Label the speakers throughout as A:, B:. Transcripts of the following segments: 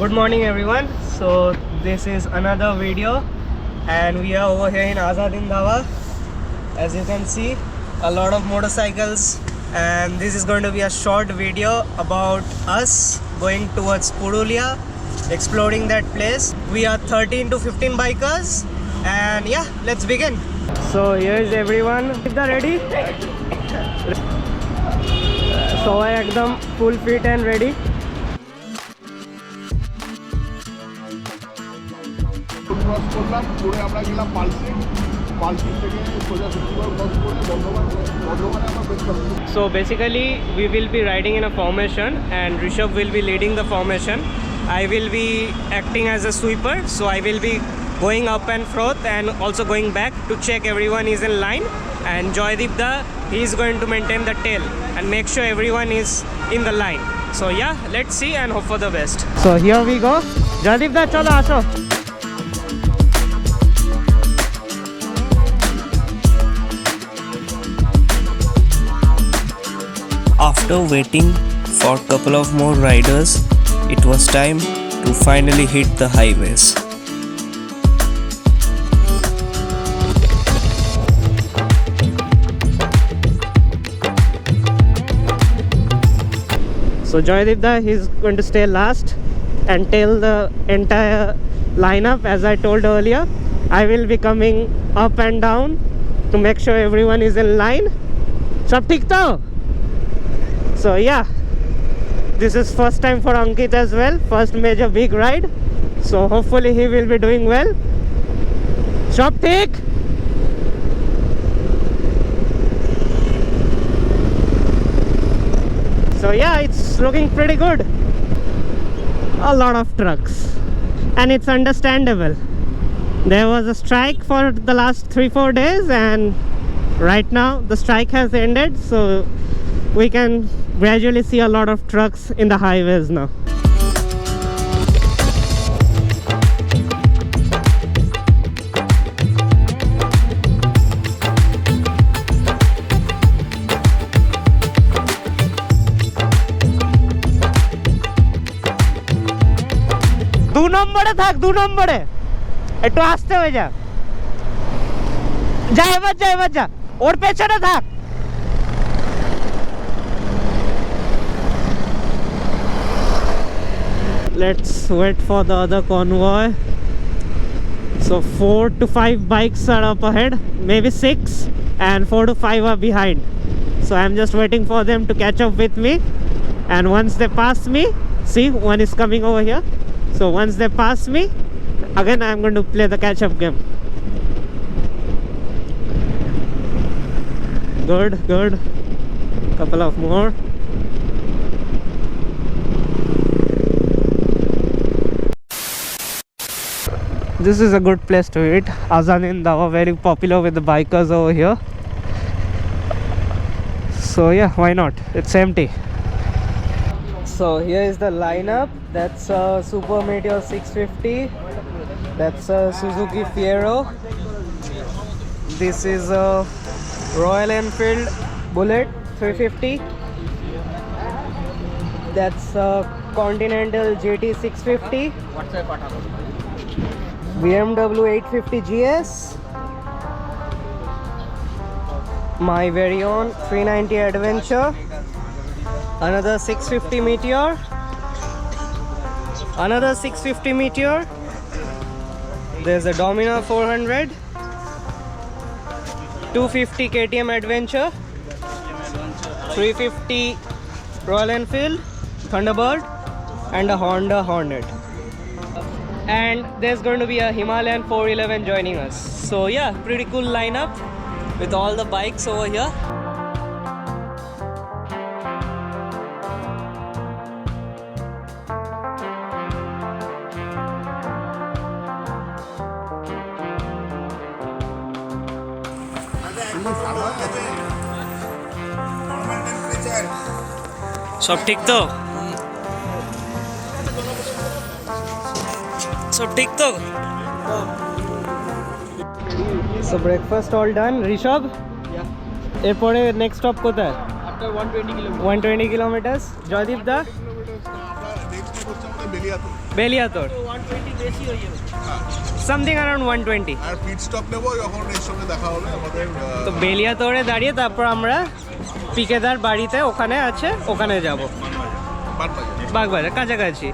A: Good morning everyone. So this is another video and we are over here in Azadin Dhawa. As you can see, a lot of motorcycles, and this is going to be a short video about us going towards Purulia, exploring that place. We are 13 to 15 bikers and yeah, let's begin. So here is everyone. Is that ready? So I ekdam full fit and ready.
B: Cross করলাম করে আমরা গেলাম palsy থেকে সোজা সুন্দর cross করে বর্ধমানে আমরা বেশ
A: So basically we will be riding in a formation and Rishabh will be leading the formation. I will be acting as a sweeper, so I will be going up and forth and also going back to check everyone is in line, and Joydeep he is going to maintain the tail and make sure everyone is in the line. So yeah, let's see and hope for the best. So here we go. Joydeep chalo asho.
C: After waiting for a couple of more riders, it was time to finally hit the highways.
A: So Joydeep he's going to stay last and tail the entire lineup. As I told earlier, I will be coming up and down to make sure everyone is in line. Sab theek tho? So yeah, this is first time for Ankit as well, first major big ride, so hopefully he will be doing well. Shop take. So yeah, it's looking pretty good. A lot of trucks and it's understandable. There was a strike for the last 3-4 days and right now the strike has ended, so we can gradually see a lot of trucks in the highways now. দু নম্বরে থাক, দু নম্বরে একটু আসতে হয়ে যা, যা এবার যা ওর পেছনে থাক। Let's wait for the other convoy. So 4 to 5 bikes are up ahead, maybe 6, and 4 to 5 are behind. So I'm just waiting for them to catch up with me, and once they pass me, see, one is coming over here. So once they pass me, again I'm going to play the catch up game. Good, couple of more. This is a good place to eat. Azadin Dhawa, very popular with the bikers over here. So yeah, why not? It's empty. So here is the lineup. That's a Super Meteor 650. That's a Suzuki Fiero. This is a Royal Enfield Bullet 350. That's a Continental GT 650. BMW 850 GS, my very own 390 Adventure, another 650 Meteor, another 650 Meteor. There's a Dominar 400, 250 KTM Adventure, 350 Royal Enfield Thunderbird, and a Honda Hornet. And there's going to be a Himalayan 411 joining us. So yeah, pretty cool lineup with all the bikes over here.
C: সব ঠিক তো? সব ঠিক তো?
A: So breakfast all done. Rishabh?
B: Yeah.
A: এরপরে next stop কোথায়?
B: After 120 kilometers.
A: 120 kilometers. Joydeep da?
B: Kilometers আমরা next stop হচ্ছে আমাদের বেলিয়াতোড়।
C: বেলিয়াতোড়
A: 120 বেশি হয়ে যাবে।
C: Something around 120।
B: আর পিট স্টপ নেবো, যখন এর সঙ্গে দেখা হবে আমাদের।
C: তো বেলিয়াতোড়ে দাঁড়িয়ে তারপর আমরা পিকেদার বাড়িতে ওখানে আছে, ওখানে যাব।
B: বানবাজার।
C: বাগবাজার কাছাকাছি।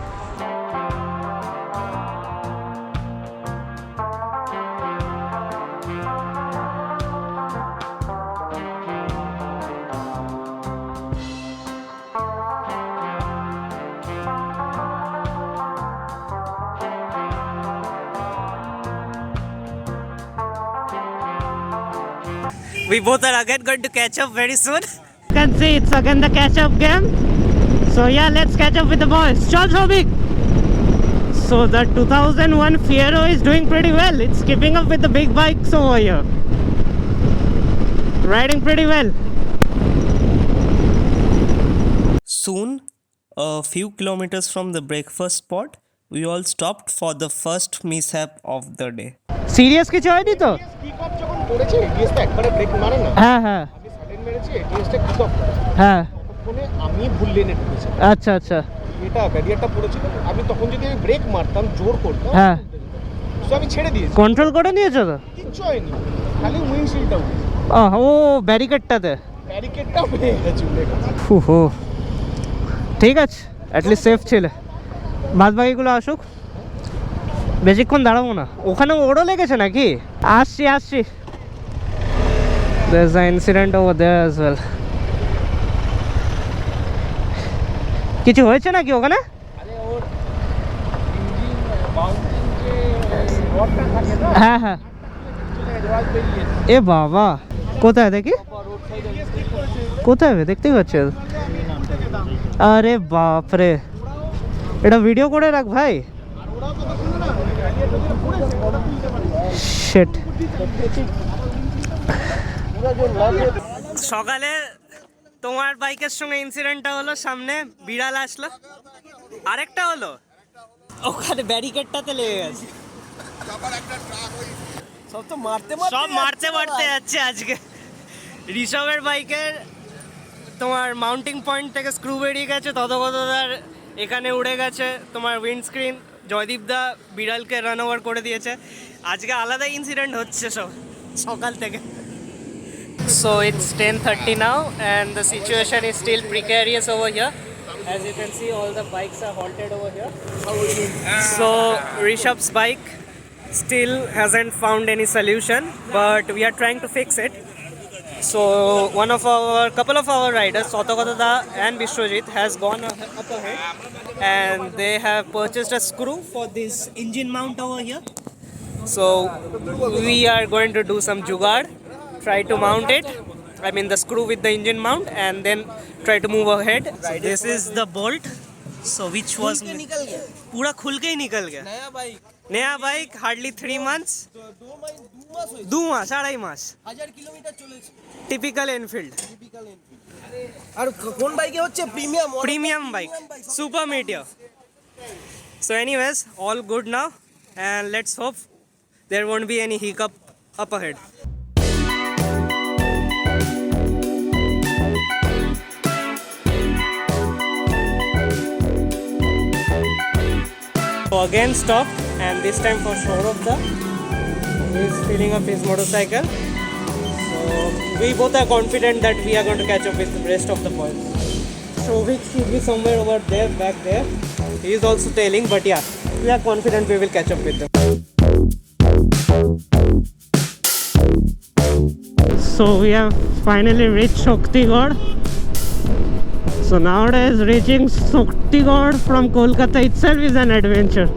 C: We both are again going to catch up very soon.
A: You can see it's again the catch-up game. So yeah, let's catch up with the boys. Charles Robic. So the 2001 Fiero is doing pretty well. It's keeping up with the big bikes over here. Riding pretty well.
C: Soon, a few kilometers from the breakfast spot, we all stopped for the first mishap of the day.
A: Serious কিছু হয়নি তো?
D: Kick off যখন করেছে ডিএসটা একবারে break মারে না,
A: হ্যাঁ হ্যাঁ
D: আমি সাডেন মেরেছি, ডিএসটা কিক অফ করেছে,
A: হ্যাঁ
D: তখনই আমি ভুল লেনে ঢুকেছি।
A: আচ্ছা আচ্ছা
D: এটা ব্যারিয়ারটা পড়েছিল, আমি তখন যদি আমি ব্রেক মারতাম জোর করতাম,
A: হ্যাঁ
D: তো আমি ছেড়ে দিয়েছি,
A: কন্ট্রোল করে নিয়েছো তো?
D: কিচ্ছু হয়নি, খালি উইন্ডশিল্ডটা উঠেছে,
A: ও ব্যারিকেডটাতে
D: ব্যারিকেডটা হয়ে গেছে উড়ে গেছে।
A: ও ঠিক আছে, অ্যাটলিস্ট সেফ ছিলে। বাদ বাকিগুলো আসুক, বেশিক্ষণ দাঁড়াবো না। ওখানে ওরও লেগেছে নাকি? আসছি আসছি। There's an incident over there as well. কিছু হয়েছে নাকি ওখানে?
D: আরে ওর ইঞ্জিন বাউন্সিং যে রডটা থাকে না,
A: হ্যাঁ হ্যাঁ।
D: চলে গেছে, রড বেরিয়েছে।
A: এ বাবা, কোথায় দেখি?
D: রোড সাইডে
A: কোথায় দেখতেই পাচ্ছি। আরে বাপ রে, এটা ভিডিও করে রাখ ভাই। শিট।
C: সকালে তোমার বাইকের সঙ্গে ইনসিডেন্টটা হলো, সামনে বিড়াল আসলো, আরেকটা হলো ওখানে ব্যারিকেডটাতে লেগে গেছে।
D: সব তো মারতে
C: সব মারতে মারতে যাচ্ছে আজকে। ঋষভের বাইকের তোমার মাউন্টিং পয়েন্ট থেকে স্ক্রু বেরিয়ে গেছে, ততগতদার এখানে উড়ে গেছে তোমার উইন্ডস্ক্রিন। জয়দীপ দা বিড়ালকে রান ওভার করে দিয়েছে। আজকে আলাদা ইনসিডেন্ট হচ্ছে সব সকাল থেকে। So it's 10:30 now and the situation is still precarious over here. As you can see, all the bikes are halted over here. So Rishabh's bike still hasn't found any solution, but we are trying to fix it. So couple of our riders, Sautagata and Bishrojit, has gone up ahead and they have purchased a screw for this engine mount over here. So we are going to do some jugaad, try to mount it, I mean the screw with the engine mount, and then try to move ahead. So this is the bolt, so which was पूरा खुल के ही निकल गया। नया bike hardly 3 months, 2 मास 2.5 मास,
D: 1000 kilometre চলেছে।
C: Typical Enfield
D: আর কোন বাইকে হচ্ছে
C: premium bike, Super Meteor. So anyways, all good now and let's hope there won't be any hiccup up ahead. So again stop, and this time for Saurabh da, he is filling up his motorcycle. So we both are confident that we are going to catch up with the rest of the boys. Shobhik should be somewhere over there, back there. He is also tailing, but yeah, we are confident we will catch up with them.
A: So we have finally reached Shaktigad. So nowadays reaching Shaktigad from Kolkata itself is an adventure.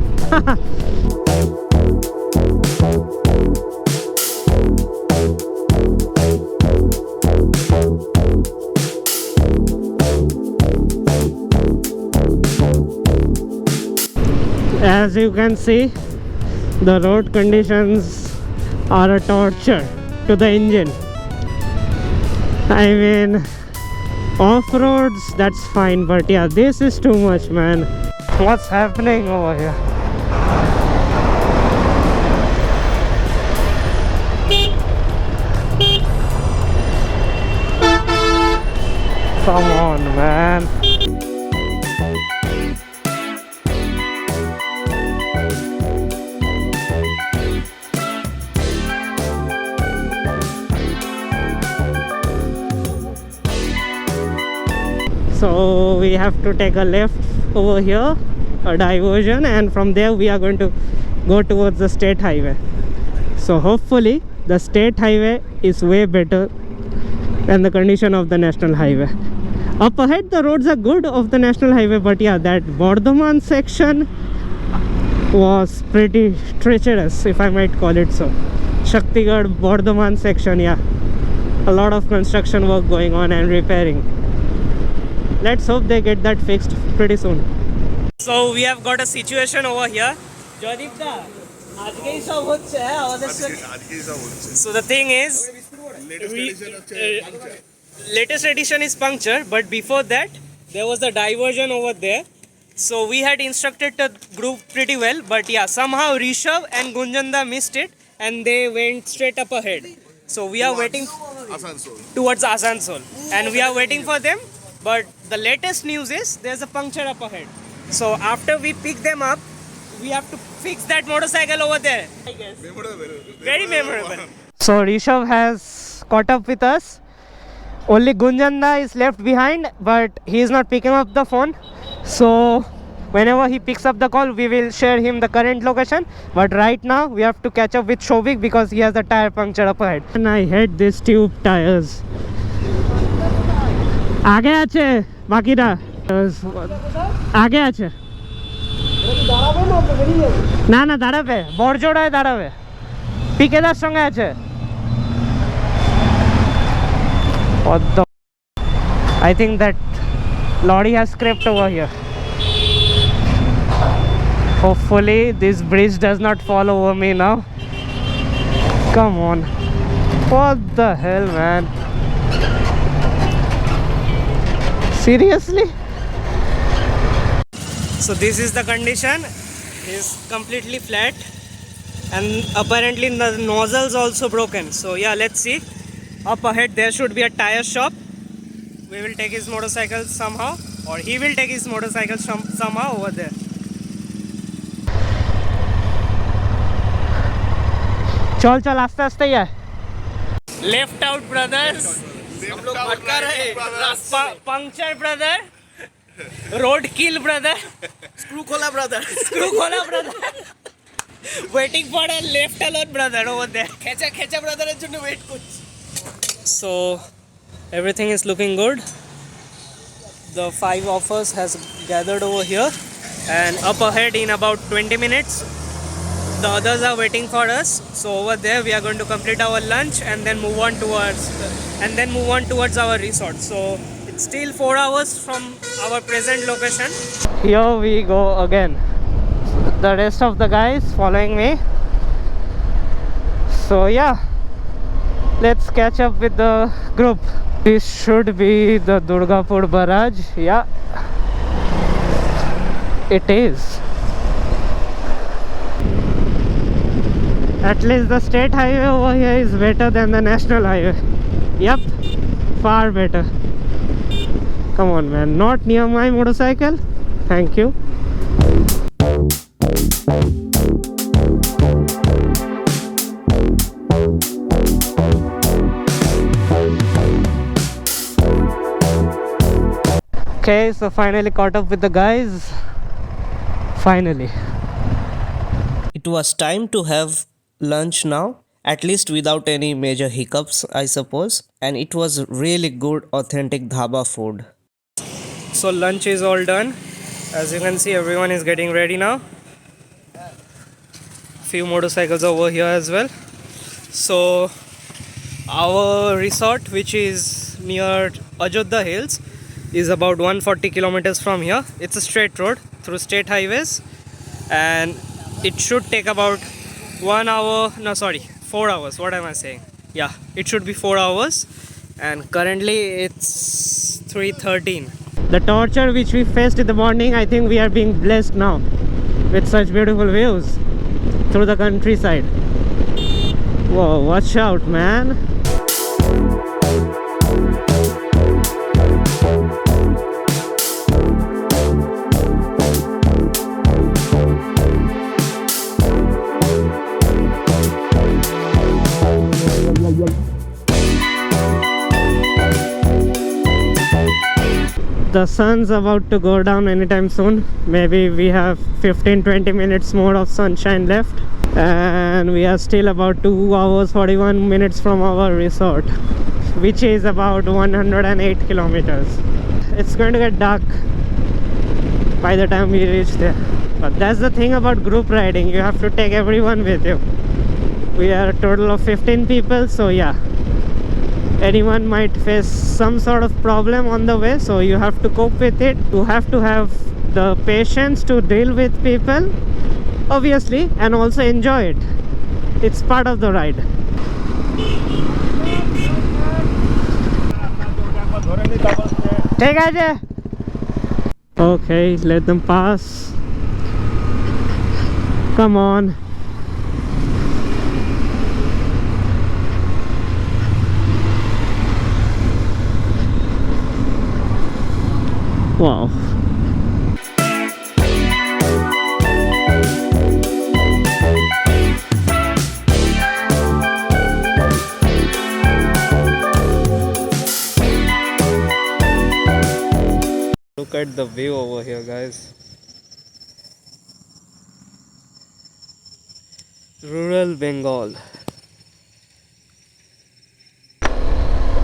A: As you can see, the road conditions are a torture to the engine. I mean, off-roads, that's fine, but yeah, this is too much, man. What's happening over here? Come on, man. So we have to take a left over here, a diversion, and from there we are going to go towards the state highway. So hopefully the state highway is way better than the condition of the national highway. Up ahead the roads are good of the national highway, but yeah, that Bardhaman section was pretty treacherous, if I might call it so. Shaktigarh Bardhaman section, yeah, a lot of construction work going on and repairing. Let's hope they get that fixed pretty soon.
C: So we have got a situation over here. Joydip da, আজকেই সব হচ্ছে আমাদের সাথে।
B: আজকেই সব হচ্ছে
C: So the thing is,
B: latest addition হচ্ছে
C: latest edition is puncture, but before that there was the diversion over there. So we had instructed the group pretty well, but yeah, somehow Rishabh and Gunjanda missed it and they went straight up ahead. So we are waiting
B: Asansol
C: towards Asansol and we are waiting for them, but the latest news is there's a puncture up ahead. So after we pick them up, we have to fix that motorcycle over there, I guess. Very memorable.
A: So Rishabh has caught up with us. Only Gunjanda is left behind, but he is not picking up the phone. So whenever he picks up the call, we will share him the current location. But right now we have to catch up with Shovik because he has a tire puncture up ahead. And I hate these tube tires. আগে আছে বাকিটা, আগে আছে না না দাঁড়াবে, বড়জোড়ায় দাঁড়াবে, পিকেদার সঙ্গে আছে। What the? I think that lorry has scraped over here. Hopefully this bridge does not fall over me now. Come on. What the hell, man? Seriously?
C: So this is the condition. It's completely flat and apparently the nozzle's also broken. So yeah, let's see. Up ahead there should be a tire shop. We will take his motorcycle somehow, or he will take his motorcycle somehow over there.
A: चल चल आस्ते आस्ते ही है।
C: Left out brothers. हम लोग भटका रहे। Puncture brother. Road kill brother. Screw खोला brother. Screw खोला brother. Waiting for a left alone brother over there. খেচা brother এর জন্য wait করছি। So everything is looking good. The 5 of us has gathered over here, and up ahead in about 20 minutes the others are waiting for us. So over there we are going to complete our lunch and then move on towards our resort. So it's still 4 hours from our present location.
A: Here we go again. The rest of the guys following me. So yeah, let's catch up with the group. This should be the Durgapur barrage. Yeah, it is. At least the state highway over here is better than the national highway. Yep, far better. Come on man, not near my motorcycle. Thank you. Okay, so finally caught up with the guys. Finally.
C: It was time to have lunch now, at least without any major hiccups, I suppose, and it was really good authentic dhaba food. So lunch is all done. As you can see, everyone is getting ready now. Few motorcycles over here as well. So our resort, which is near Ajodhya Hills, is about 140 kilometers from here. It's a straight road through state highways, and it should take about 4 hours. What am I saying? Yeah, it should be 4 hours, and currently it's 3:13.
A: The torture which we faced in the morning, I think we are being blessed now with such beautiful views through the countryside. Whoa, watch out, man. The sun's about to go down anytime soon. Maybe we have 15-20 minutes more of sunshine left, and we are still about 2 hours 41 minutes from our resort, which is about 108 kilometers. It's going to get dark by the time we reach there, but that's the thing about group riding, you have to take everyone with you. We are a total of 15 people, so yeah, anyone might face some sort of problem on the way, so you have to cope with it. You have to have the patience to deal with people, obviously, and also enjoy it. It's part of the ride. Take it. Okay, let them pass. Come on. Wow. Look at the view over here, guys. Rural Bengal.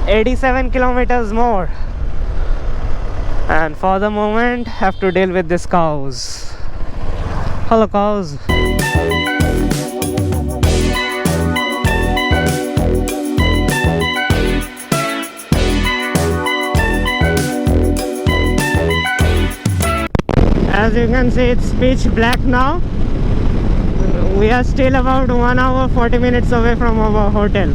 A: 87 kilometers more. And for the moment, have to deal with these cows. Hello, cows. As you can see, it's pitch black now. We are still about 1 hour 40 minutes away from our hotel.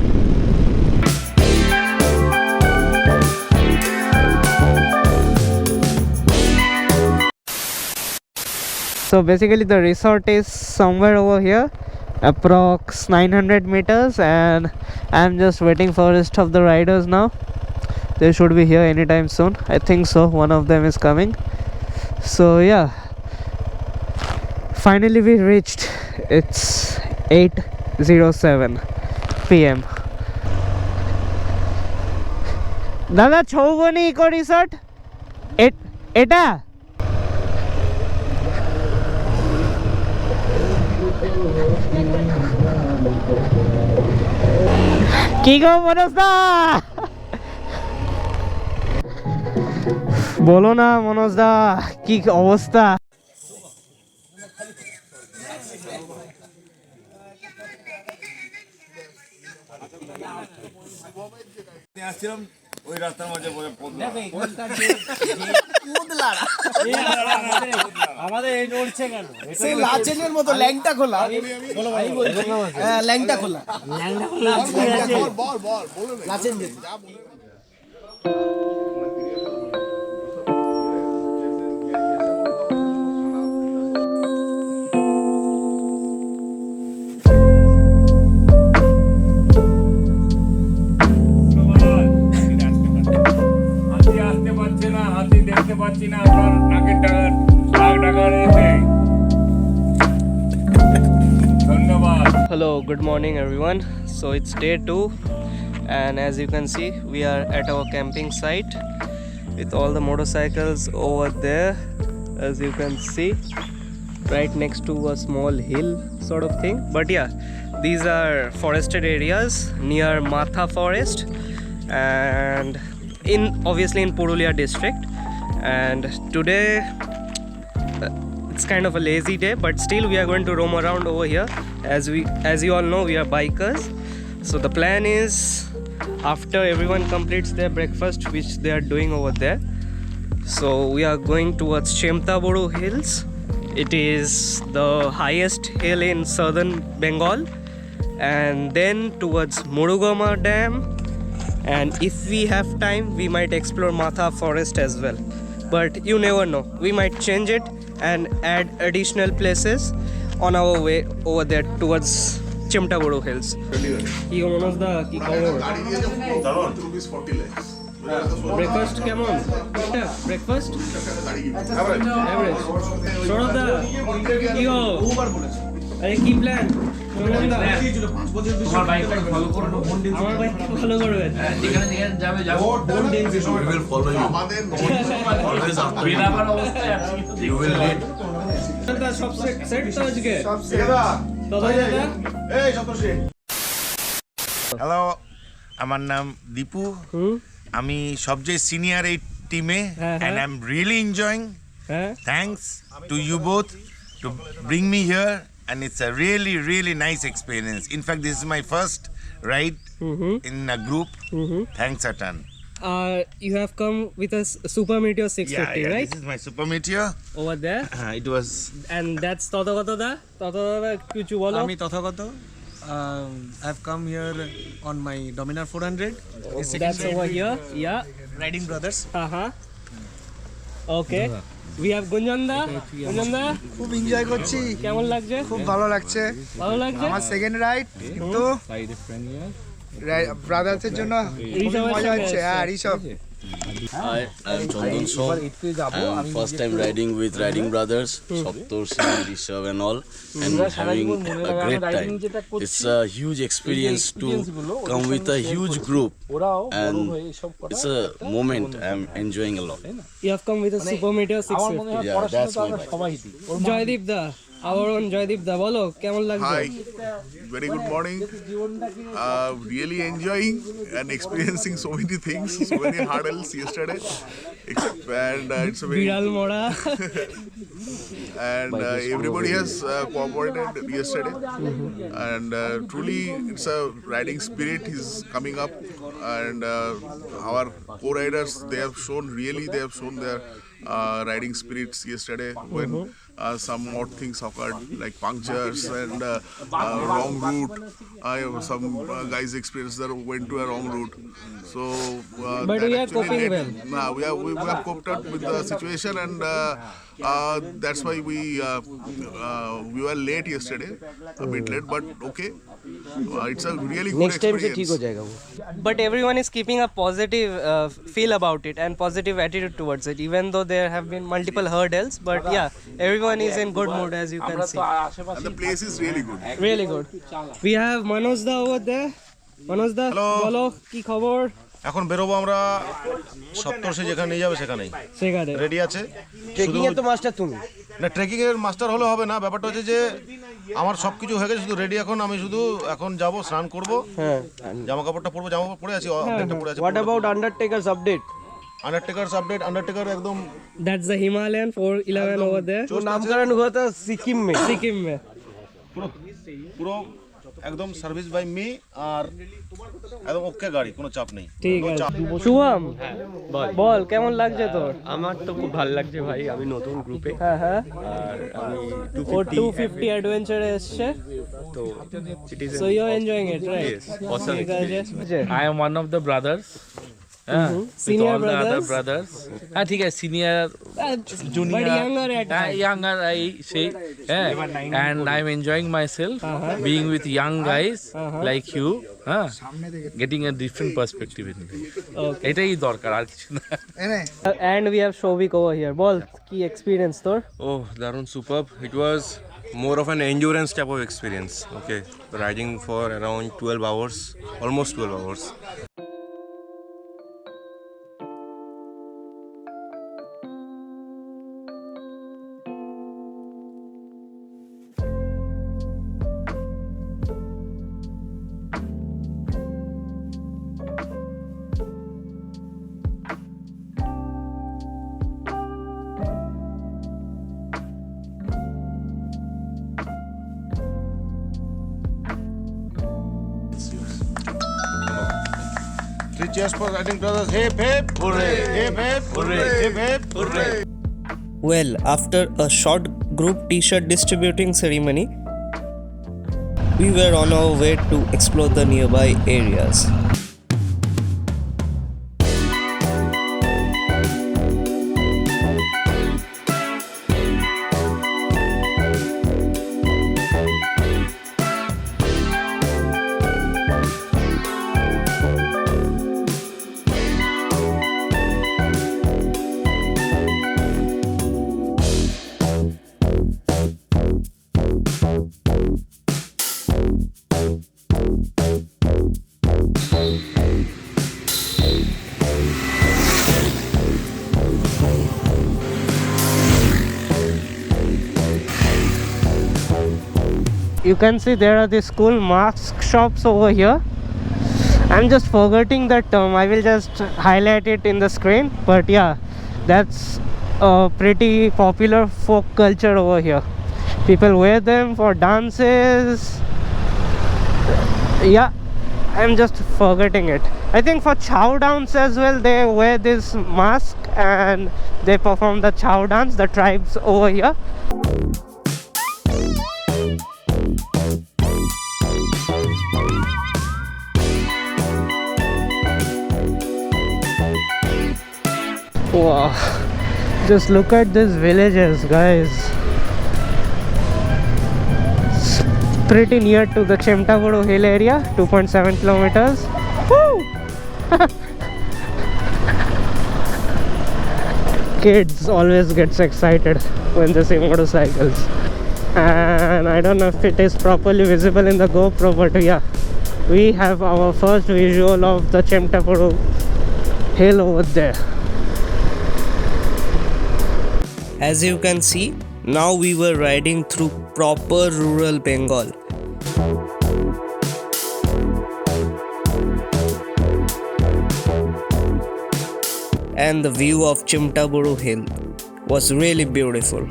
A: So basically the resort is somewhere over here, approx 900 meters, and I'm just waiting for the rest of the riders now. They should be here anytime soon. I think so, one of them is coming. So yeah, finally we reached. It's 8:07 PM. Dada Chouboni Eco Resort? Eta? কি গো মনোজদা, বলো না মনোজদা, কি অবস্থা?
E: ওই রাস্তার মাঝে
D: আমাদের এই নড়ছে কেন?
C: সেই লাচেনের মতো ল্যাংটা খোলা। হ্যাঁ, ল্যাংটা খোলা। Lachen
A: Hello, good morning everyone. So it's day 2, and as you can see, we are at our camping site with all the motorcycles over there, as you can see, right next to a small hill sort of thing. But yeah, these are forested areas near Matha forest, and obviously in Purulia district. And today it's kind of a lazy day, but still we are going to roam around over here. As you all know, we are bikers. So the plan is, after everyone completes their breakfast, which they are doing over there, so we are going towards Chemtaboru Hills. It is the highest hill in southern Bengal, and then towards Murugama Dam, and if we have time, we might explore Matha forest as well. But you never know, we might change it and add additional places on our way over there towards Chemtaboru Hills. কি মনোজ দা, কি খবর? Breakfast কেমন? Breakfast average. Sourav দা, কি গো?
C: আরে কি plan?
D: তোমার বাইকটা follow করো
C: আমার বাইক ফলো করবে।
D: যেখানে যেখানে যাবে যাবো
E: We will follow you.
B: আমাদের
E: Always after you.
D: বেরাবার অবস্থায় আছি কিন্তু
E: You will lead.
C: দাদা সব সেট তো আজকে। দাদা
B: এই সন্তোষী
F: হ্যালো, আমার নাম দীপু। আমি সবচেয়ে সিনিয়র এই টিমে
C: হ্যাঁ,
F: and I am really enjoying.
C: হ্যাঁ
F: thanks to you both to bring me here and it's a really really nice experience. In fact this is my first ride in a group. Thanks a ton.
C: you have come with a Super Meteor 650,
F: Yeah,
C: right?
F: this is my Super Meteor.
C: Over there.
F: It was
C: And that's Tathagata কিছু বলো।
G: আমি Tathagata I've come here on my Dominar 400
C: That's over here. Yeah.
G: Riding Brothers
C: Okay. We have গুঞ্জনদা। গুঞ্জনদা
H: খুব enjoy করছি,
C: কেমন লাগছে?
H: খুব ভালো লাগছে।
C: ভালো লাগছে?
H: আমার সেকেন্ড রাইড, কিন্তু ব্রাদার্সের জন্য খুবই মজা হচ্ছে। হ্যাঁ Rishabh,
E: Hi, I'm Chandan Soh. I'm first time riding with Riding Brothers, Saptorshi, Rishabh and all, and having a great time. It's a huge experience to come with a huge group, and it's a moment I'm enjoying a lot.
C: You have come with a Super Meteor 650.
E: Yeah, that's my bike.
C: Joydeep the, our own Joydeep দা, বলো কেমন লাগছে?
B: Hi, very good morning. Really enjoying and experiencing so many things, so many hurdles yesterday. And it's a very
C: বিড়াল মোড়া।
B: and everybody has cooperated yesterday. And truly, it's a riding spirit is coming up. And our co-riders, they have shown their riding spirits yesterday when some odd things occurred, like punctures and wrong route. Some guys experienced that went to a wrong route. So,
C: But
B: that
C: we are
B: actually
C: coping
B: led-
C: well.
B: Nah, we have coped up with the situation, and that's why we were late yesterday, a bit late, but okay. It's a really good experience.
C: But everyone is keeping a positive feel about it and positive attitude towards it, even though there have been multiple hurdles. But yeah, everyone is in good mood, as you can see.
B: And the place is really good.
C: Really good. We have Manoj da over there. Manoj da, বলো কি খবর?
I: এখন বেরোবো আমরা সপ্তর্ষি যেখানে নিয়ে যাবে সেখানেই
C: সেখানে
I: রেডি আছে।
A: ট্রেকিং এর তো মাস্টার তুমি।
I: না, ট্রেকিং এর মাস্টার হলে হবে না, ব্যাপারটা হচ্ছে যে আমার সব কিছু হয়ে গেছে, শুধু রেডি। এখন আমি শুধু এখন যাব, স্নান করব, জামা কাপড়টা পরবো, জামা কাপড় পরে আছি, আপডেটটা পরে আছি।
A: What about Undertaker's update?
I: Undertaker's update, Undertaker একদম
C: That's the Himalayan 411 over there.
A: जो नामकरण हुआ था सिक्किम में।
C: সিকিম में।
I: পুরো একদম সার্ভিস বাই মি, আর একদম ওকে গাড়ি, কোনো চাপ নেই।
C: ঠিক আছে। শুভম বল কেমন লাগছে তোর?
J: আমার তো খুব ভালো লাগছে ভাই, আমি নতুন গ্রুপে
C: হ্যাঁ হ্যাঁ,
J: আর আমি
C: ও 250 অ্যাডভেঞ্চারে এসছে,
J: তো it is
C: so you are enjoying it, right?
J: awesome
C: ঠিক আছে।
D: I am one of the brothers. With
C: Senior
D: all the other
C: brothers?
D: brothers. ঠিক আছে, senior, junior,
C: But younger at heart.
D: younger I say, and I'm enjoying myself being with young guys like you, getting a different perspective in life. এটাই দরকার, আর কিছু না।
C: And we have Shovik over here. বল কি experience তোর?
J: oh Darun, superb. It was more of an endurance type of experience. Okay, riding for around 12 hours, almost 12 hours.
I: Three cheers for Riding Brothers. Hip hip hooray! Hip hip hooray! Hip hip hooray!
A: Well, after a short group t-shirt distributing ceremony, we were on our way to explore the nearby areas. you can see there are these cool mask shops over here. I'm just forgetting the term. I will just highlight it in the screen. But yeah, that's a pretty popular folk culture over here. People wear them for dances. Yeah, I'm just forgetting it. I think for chow dance as well, they wear this mask and they perform the chow dance, the tribes over here. Wow, just look at these villages, guys. It's pretty near to the Chimtaburu hill area, 2.7 kilometers. Woo! Kids always gets excited when they see motorcycles. And I don't know if it is properly visible in the GoPro, but yeah, we have our first visual of the Chimtaburu hill over there.
C: As you can see, now we were riding through proper rural Bengal. And the view of Chimtaburu hill was really beautiful.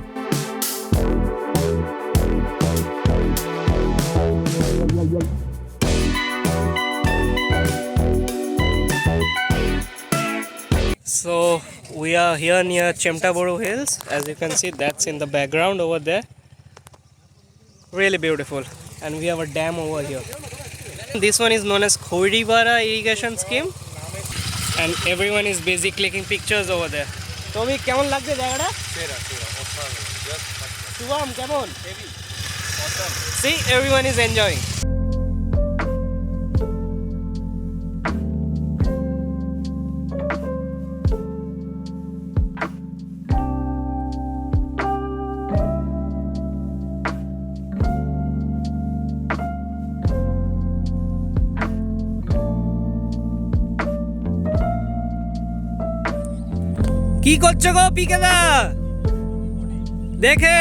C: So we are here near Chimtaburu hills. As you can see, that's in the background over there. Really beautiful. And we have a dam over here. This one is known as Khoiribara irrigation scheme. And everyone is busy clicking pictures over there. Tommy, কেমন লাগছে জায়গাটা? শুভম কেমন? See, everyone is enjoying. কি করছো গো পিকেদা? দেখে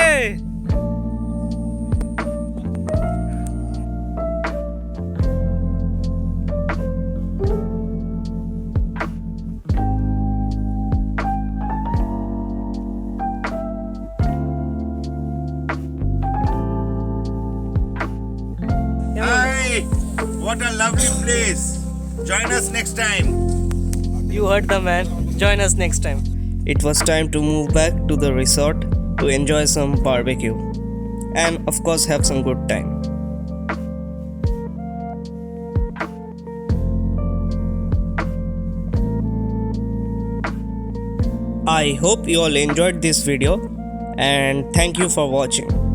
F: Hi, what a lovely place. Join us next time.
C: You heard the man. Join us next time. It was time to move back to the resort to enjoy some barbecue and of course have some good time. I hope you all enjoyed this video and thank you for watching.